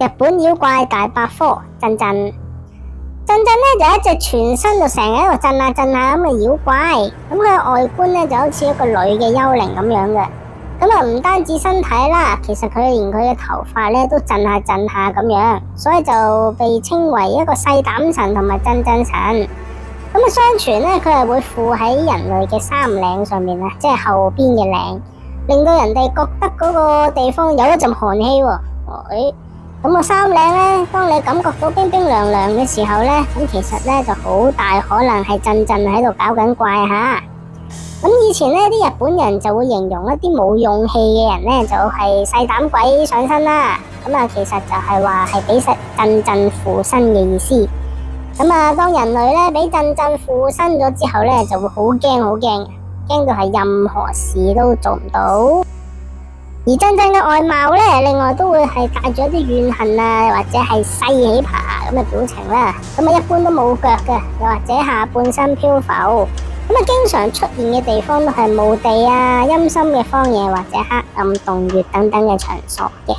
日本妖怪大百科，震震。震震咧就一隻全身就成日喺度震下震下咁嘅妖怪，咁佢嘅外觀咧就好似一個女嘅幽靈咁樣嘅。咁啊唔單止身體啦，其實佢連佢嘅頭髮咧都震下震下咁樣，所以就被稱為一個細膽神同埋震震神。咁啊相傳咧佢係會附喺人類嘅衫領上面啊，即係後邊嘅領，令到人哋覺得嗰個地方有一陣寒氣喎。咁個衫領咧，當你感覺到冰冰涼涼嘅時候咧，咁其實咧就好大可能係震震喺度搞緊怪吓。咁以前咧啲日本人就會形容一啲冇勇氣嘅人咧就係細膽鬼上身啦。咁啊其實就係話係俾震震附身嘅意思。咁啊當人類咧俾震震附身咗之後咧就會好驚好驚，驚到係任何事都做唔到。而震震嘅外貌咧，另外都會係帶住一啲怨恨啊，或者係細起爬咁嘅表情啦。咁啊，一般都冇腳嘅，又或者下半身漂浮。咁啊，經常出現嘅地方都係墓地啊、陰森嘅荒野或者黑暗洞穴等等嘅場所嘅。